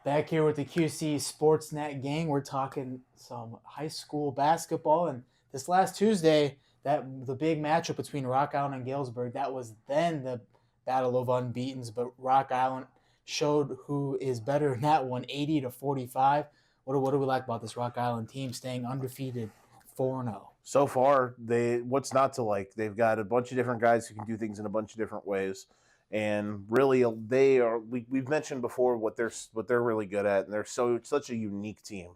Back here with the QCSportsNet gang, we're talking some high school basketball. And this last Tuesday, that the big matchup between Rock Island and Galesburg, that was then the battle of unbeatens. But Rock Island showed who is better in that one, 80-45. What do we like about this Rock Island team staying undefeated, 4-0? So far, what's not to like? They've got a bunch of different guys who can do things in a bunch of different ways. And really, they are. We've mentioned before what they're really good at, and they're such a unique team,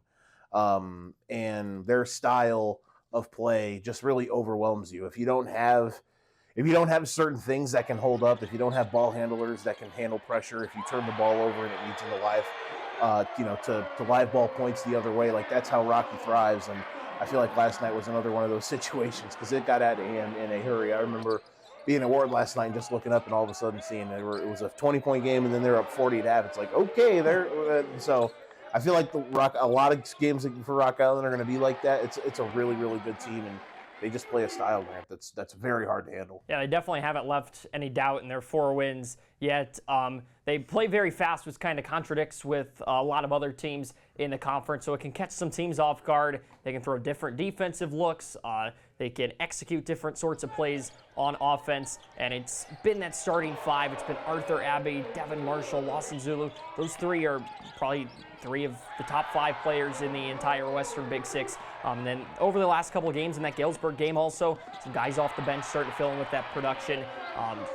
and their style of play just really overwhelms you. If you don't have certain things that can hold up, if you don't have ball handlers that can handle pressure, if you turn the ball over and it leads into live, to live ball points the other way, like that's how Rocky thrives. And I feel like last night was another one of those situations because it got out of hand in a hurry. I remember being at Ward last night and just looking up and all of a sudden seeing it was a 20-point game and then they're up 40 at half. It's like, okay, so I feel like a lot of games for Rock Island are going to be like that. It's a really, really good team, and they just play a style, Grant, that's very hard to handle. Yeah, they definitely haven't left any doubt in their 4 wins yet. They play very fast, which kind of contradicts with a lot of other teams in the conference, so it can catch some teams off guard. They can throw different defensive looks. They can execute different sorts of plays on offense, and it's been that starting 5. It's been Arthur Abbey, Devin Marshall, Lawson Zulu. Those 3 are probably 3 of the top 5 players in the entire Western Big Six. Then over the last couple of games in that Galesburg game also, some guys off the bench starting to fill in with that production.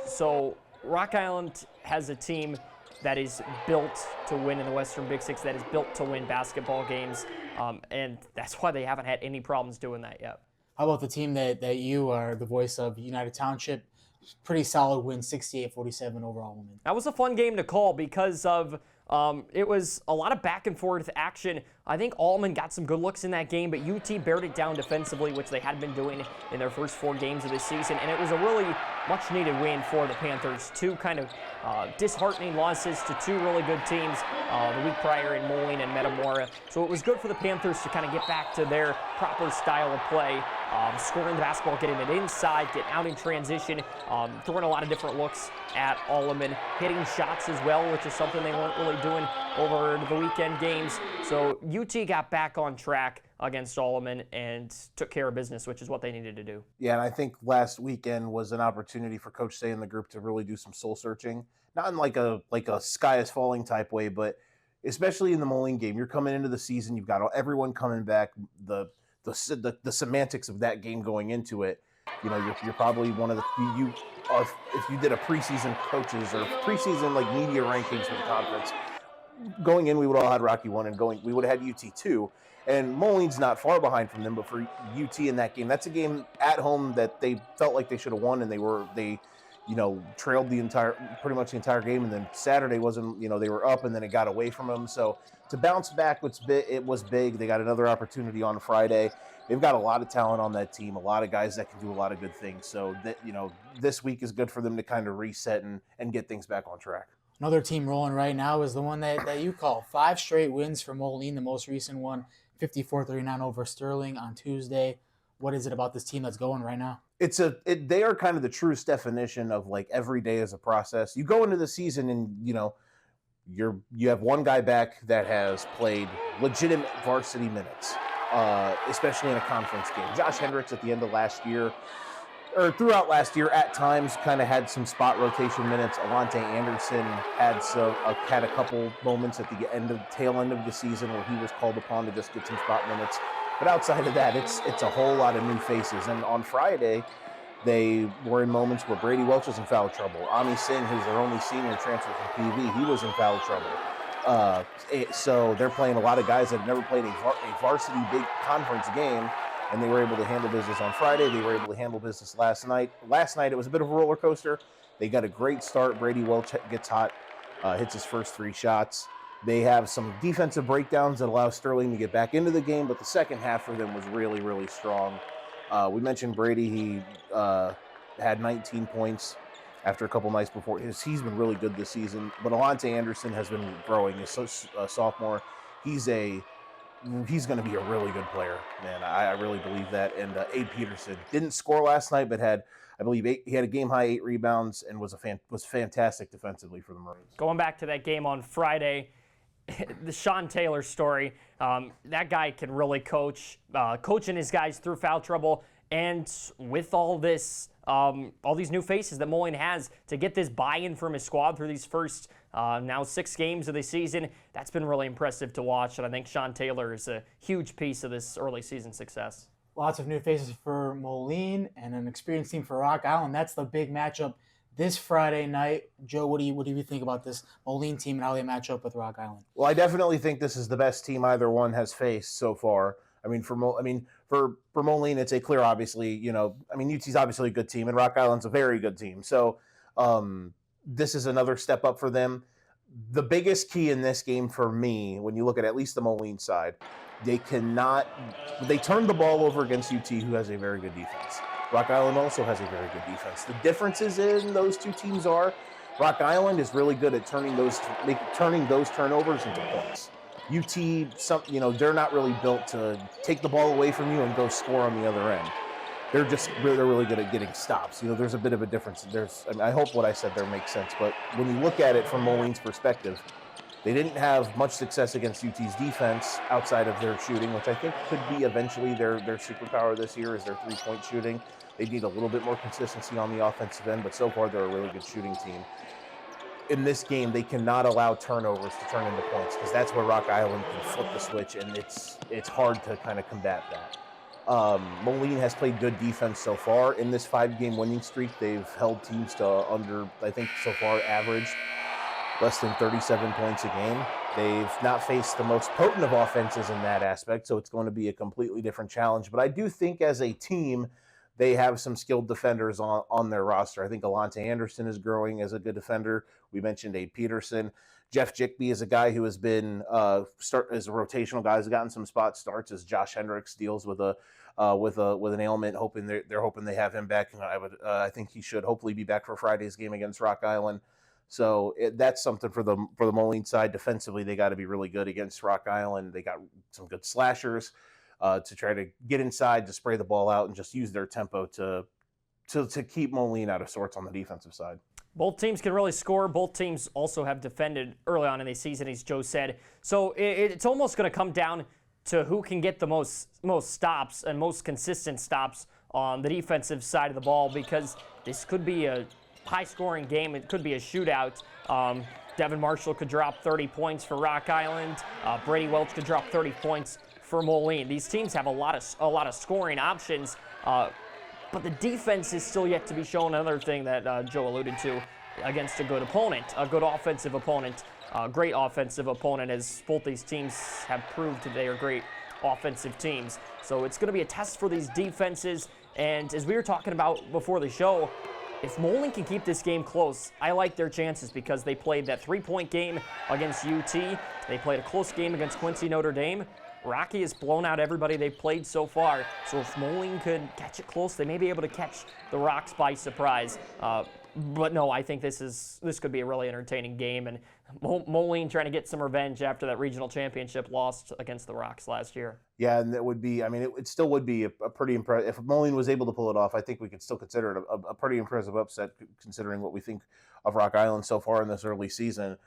So Rock Island has a team that is built to win in the Western Big Six, that is built to win basketball games, and that's why they haven't had any problems doing that yet. How about the team that you are the voice of, United Township? Pretty solid win, 68-47 overall women. That was a fun game to call because of it was a lot of back and forth action. I think Allman got some good looks in that game, but UT bared it down defensively, which they had been doing in their first 4 games of the season, and it was a really much-needed win for the Panthers. 2 kind of disheartening losses to 2 really good teams the week prior in Moline and Metamora. So it was good for the Panthers to kind of get back to their proper style of play, scoring the basketball, getting it inside, getting out in transition, throwing a lot of different looks at Allman, hitting shots as well, which is something they weren't really doing over the weekend games. So UT got back on track against Allman and took care of business, which is what they needed to do. Yeah, and I think last weekend was an opportunity for Coach Say and the group to really do some soul searching, not in like a sky is falling type way, but especially in the Moline game. You're coming into the season, you've got everyone coming back, the semantics of that game going into it. You're probably one of the if you did a preseason coaches or preseason like media rankings for the conference, going in we would all had Rocky 1 and we would have had UT 2. And Moline's not far behind from them, but for UT in that game, that's a game at home that they felt like they should have won, and they trailed pretty much the entire game. And then Saturday wasn't, they were up and then it got away from them. So to bounce back, it was big. They got another opportunity on Friday. They've got a lot of talent on that team, a lot of guys that can do a lot of good things. So that, this week is good for them to kind of reset and get things back on track. Another team rolling right now is the one that you call. 5 straight wins for Moline, the most recent one, 54-39 over Sterling on Tuesday. What is it about this team that's going right now? They are kind of the truest definition of like every day is a process. You go into the season and you have one guy back that has played legitimate varsity minutes, especially in a conference game. Josh Hendricks at the end of last year, or throughout last year, at times kind of had some spot rotation minutes. Alante Anderson had a couple moments at the tail end of the season where he was called upon to just get some spot minutes. But outside of that, it's a whole lot of new faces. And on Friday, they were in moments where Brady Welch was in foul trouble. Ami Singh, who's their only senior transfer from PV, he was in foul trouble. So they're playing a lot of guys that have never played a varsity big conference game, and they were able to handle business on Friday. They were able to handle business last night. Last night, it was a bit of a roller coaster. They got a great start. Brady Welch gets hot, hits his first 3 shots. They have some defensive breakdowns that allow Sterling to get back into the game, but the second half for them was really, really strong. We mentioned Brady. He had 19 points after a couple nights before. He's been really good this season, but Alante Anderson has been growing. He's a sophomore. He's going to be a really good player, man. I really believe that. And Abe Peterson didn't score last night, but I believe he had a game-high 8 rebounds and was fantastic defensively for the Maroons. Going back to that game on Friday, the Sean Taylor story, that guy can really coach, coaching his guys through foul trouble. And with all this, all these new faces that Moline has, to get this buy-in from his squad through these first now 6 games of the season, that's been really impressive to watch. And I think Sean Taylor is a huge piece of this early season success. Lots of new faces for Moline and an experienced team for Rock Island. That's the big matchup this Friday night. Joe, what do you think about this Moline team and how they match up with Rock Island? Well, I definitely think this is the best team either one has faced so far. I mean, for Moline, it's a clear, obviously, UT's obviously a good team, and Rock Island's a very good team. So this is another step up for them. The biggest key in this game for me, when you look at least the Moline side, they turned the ball over against UT, who has a very good defense. Rock Island also has a very good defense. The differences in those two teams are Rock Island is really good at turning those turnovers into points. UT, they're not really built to take the ball away from you and go score on the other end. They're really good at getting stops. There's a bit of a difference. I hope what I said there makes sense. But when you look at it from Moline's perspective, they didn't have much success against UT's defense outside of their shooting, which I think could be eventually their superpower this year is their three-point shooting. They need a little bit more consistency on the offensive end, but so far they're a really good shooting team. In this game, they cannot allow turnovers to turn into points because that's where Rock Island can flip the switch, and it's hard to kind of combat that. Moline has played good defense so far. In this 5-game winning streak, they've held teams to under, I think so far, average less than 37 points a game. They've not faced the most potent of offenses in that aspect, so it's going to be a completely different challenge. But I do think as a team, they have some skilled defenders on their roster. I think Alante Anderson is growing as a good defender. We mentioned Abe Peterson. Jeff Jickby is a guy who has been as a rotational guy, has gotten some spot starts as Josh Hendricks deals with an ailment. They're hoping they have him back. I think he should hopefully be back for Friday's game against Rock Island. So that's something for the Moline side. Defensively, they got to be really good against Rock Island. They got some good slashers to try to get inside, to spray the ball out, and just use their tempo to keep Moline out of sorts on the defensive side. Both teams can really score. Both teams also have defended early on in the season, as Joe said. So it's almost going to come down to who can get the most stops and most consistent stops on the defensive side of the ball, because this could be a high-scoring game. It could be a shootout. Devin Marshall could drop 30 points for Rock Island. Brady Welch could drop 30 points for Moline. These teams have a lot of scoring options, but the defense is still yet to be shown. Another thing that Joe alluded to, against a good opponent, a good offensive opponent, great offensive opponent, as both these teams have proved they are great offensive teams. So it's going to be a test for these defenses. And as we were talking about before the show, if Moline can keep this game close, I like their chances, because they played that 3-point game against UT. They played a close game against Quincy Notre Dame. Rocky has blown out everybody they've played so far. So if Moline could catch it close, they may be able to catch the Rocks by surprise. But no, I think this could be a really entertaining game, and Moline trying to get some revenge after that regional championship lost against the Rocks last year. Yeah, and that would be, it still would be a pretty impressive. If Moline was able to pull it off, I think we could still consider it a pretty impressive upset, considering what we think of Rock Island so far in this early season.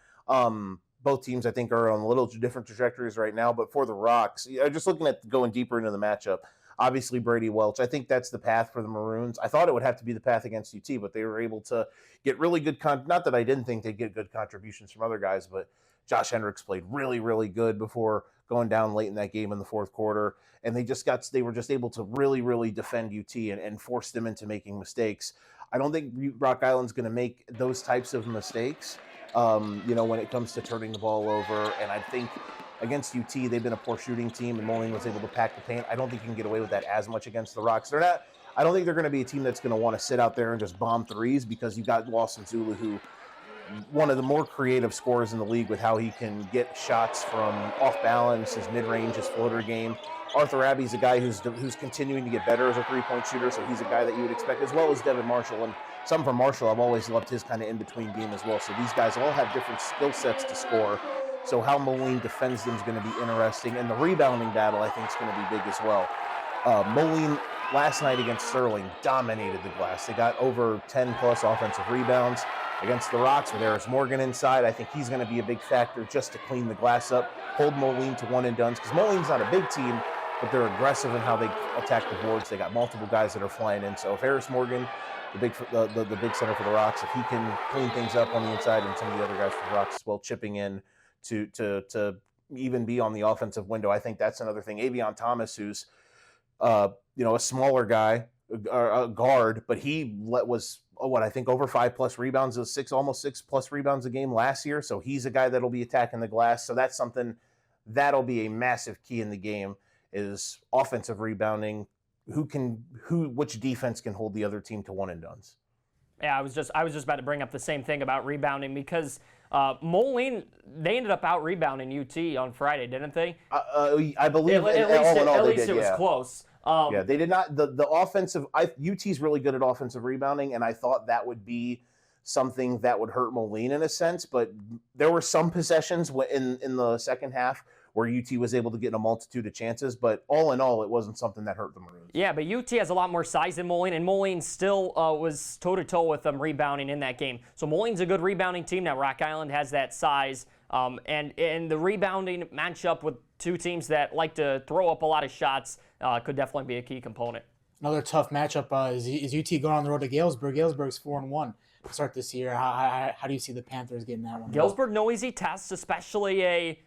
Both teams, I think, are on a little different trajectories right now, but for the Rocks, just looking at going deeper into the matchup, obviously Brady Welch, I think that's the path for the Maroons. I thought it would have to be the path against UT, but they were able to get really good, not that I didn't think they'd get good contributions from other guys, but Josh Hendricks played really, really good before going down late in that game in the fourth quarter, and they were just able to really, really defend UT and force them into making mistakes. I don't think Rock Island's going to make those types of mistakes, when it comes to turning the ball over. And I think against UT, they've been a poor shooting team, and Moline was able to pack the paint. I don't think you can get away with that as much against the Rocks. I don't think they're going to be a team that's going to want to sit out there and just bomb threes, because you got Lawson Zulu, who one of the more creative scorers in the league with how he can get shots from off balance, his mid-range, his floater game. Arthur Abbey's a guy who's continuing to get better as a three-point shooter, so he's a guy that you would expect, as well as Devin Marshall. And some from Marshall, I've always loved his kind of in-between game as well. So these guys all have different skill sets to score. So how Moline defends them is going to be interesting. And the rebounding battle, I think, is going to be big as well. Moline, last night against Sterling, dominated the glass. They got over 10-plus offensive rebounds. against the Rocks with Harris Morgan inside. I think he's going to be a big factor just to clean the glass up, hold Moline to one and dones, because Moline's not a big team, but they're aggressive in how they attack the boards. They got multiple guys that are flying in. So if Harris Morgan, the big center for the Rocks, if he can clean things up on the inside, and some of the other guys for the Rocks as well chipping in to even be on the offensive window, I think that's another thing. Avion Thomas, who's a smaller guy, a guard, but he was I think over 5+ rebounds, almost 6+ rebounds a game last year. So he's a guy that'll be attacking the glass. So that's something that'll be a massive key in the game, is offensive rebounding. Which defense can hold the other team to one and dones. Yeah, I was just about to bring up the same thing about rebounding, because Moline, they ended up out rebounding UT on Friday, didn't they? I believe at least it was close. Yeah, they did not. The offensive, UT's really good at offensive rebounding, and I thought that would be something that would hurt Moline in a sense. But there were some possessions in the second half where UT was able to get in a multitude of chances. But all in all, it wasn't something that hurt the Maroons. Yeah, but UT has a lot more size than Moline, and Moline still was toe-to-toe with them rebounding in that game. So Moline's a good rebounding team. Now Rock Island has that size. And the rebounding matchup with two teams that like to throw up a lot of shots could definitely be a key component. Another tough matchup is UT going on the road to Galesburg. Galesburg's 4-1 to start this year. How do you see the Panthers getting that one? Galesburg, no easy test, especially a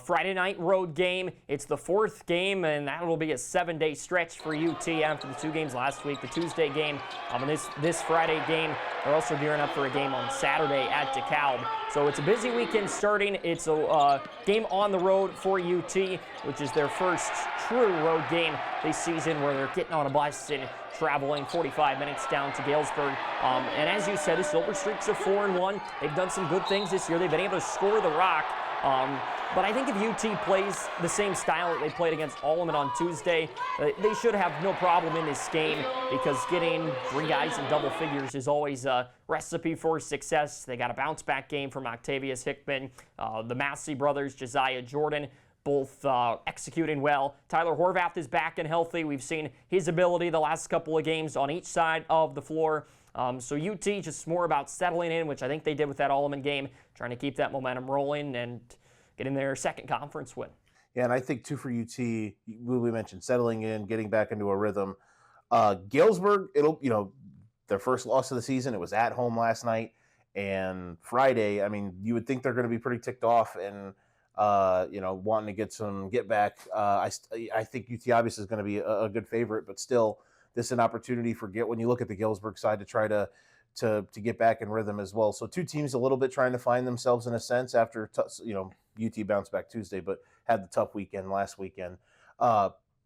Friday night road game. It's the fourth game, and that will be a 7-day stretch for UT after the 2 games last week. The Tuesday game and this Friday game. They're also gearing up for a game on Saturday at DeKalb. So it's a busy weekend starting. It's a game on the road for UT, which is their first true road game this season, where they're getting on a bus and traveling 45 minutes down to Galesburg. And as you said, the Silver Streaks are 4-1. They've done some good things this year. They've been able to score the rock. But I think if UT plays the same style that they played against Alleman on Tuesday, they should have no problem in this game, because getting 3 guys in double figures is always a recipe for success. They got a bounce-back game from Octavius Hickman, the Massey brothers, Josiah Jordan, both executing well. Tyler Horvath is back and healthy. We've seen his ability the last couple of games on each side of the floor. So UT just more about settling in, which I think they did with that Alleman game, trying to keep that momentum rolling and getting their second conference win. Yeah, and I think, too, for UT, we mentioned settling in, getting back into a rhythm. Galesburg, their first loss of the season, it was at home last night. And Friday, I mean, you would think they're going to be pretty ticked off and, wanting to get some get back. I think UT obviously is going to be a good favorite, but still, this is an opportunity when you look at the Galesburg side, to try to get back in rhythm as well. So 2 teams a little bit trying to find themselves in a sense after, UT bounced back Tuesday, but had the tough weekend last weekend.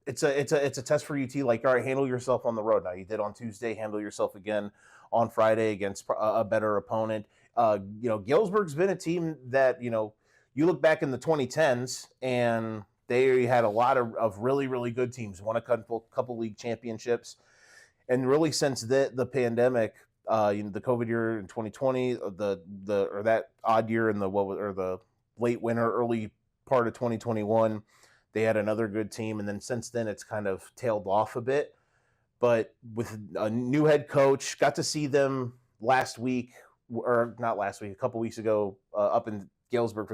It's a test for UT. Like, all right, handle yourself on the road. Now, you did on Tuesday, handle yourself again on Friday against a better opponent. Galesburg's been a team that, you look back in the 2010s and they had a lot of really, really good teams, won a couple league championships. And really since the pandemic, the COVID year in 2020, or that odd year in the late winter, early part of 2021, they had another good team. And then since then, it's kind of tailed off a bit. But with a new head coach, got to see them a couple weeks ago, up in Galesburg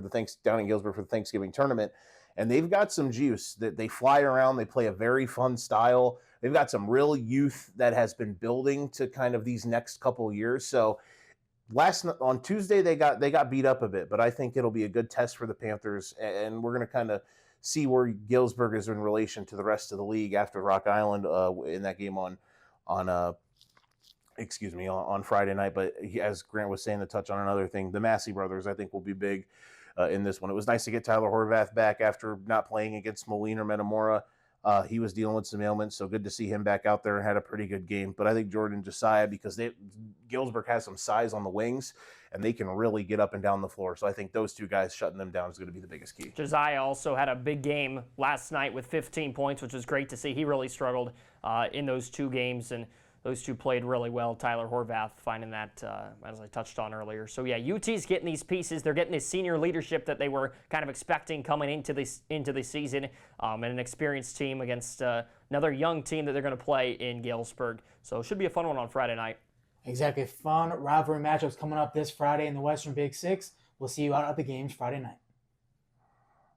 down in Galesburg for the Thanksgiving tournament. And they've got some juice. That they fly around. They play a very fun style. They've got some real youth that has been building to kind of these next couple of years. So on Tuesday, they got beat up a bit, but I think it'll be a good test for the Panthers. And we're going to kind of see where Galesburg is in relation to the rest of the league after Rock Island in that game on Friday night. But as Grant was saying, to touch on another thing, the Massey brothers, I think, will be big in this one. It was nice to get Tyler Horvath back after not playing against Moline or Metamora. He was dealing with some ailments, so good to see him back out there and had a pretty good game. But I think Jordan and Josiah, because Galesburg has some size on the wings, and they can really get up and down the floor. So I think those 2 guys shutting them down is going to be the biggest key. Josiah also had a big game last night with 15 points, which was great to see. He really struggled in those 2 games, and those 2 played really well. Tyler Horvath finding that, as I touched on earlier. So, yeah, UT's getting these pieces. They're getting this senior leadership that they were kind of expecting coming into the season, and an experienced team against another young team that they're going to play in Galesburg. So it should be a fun one on Friday night. Exactly. Fun rivalry matchups coming up this Friday in the Western Big Six. We'll see you out at the games Friday night.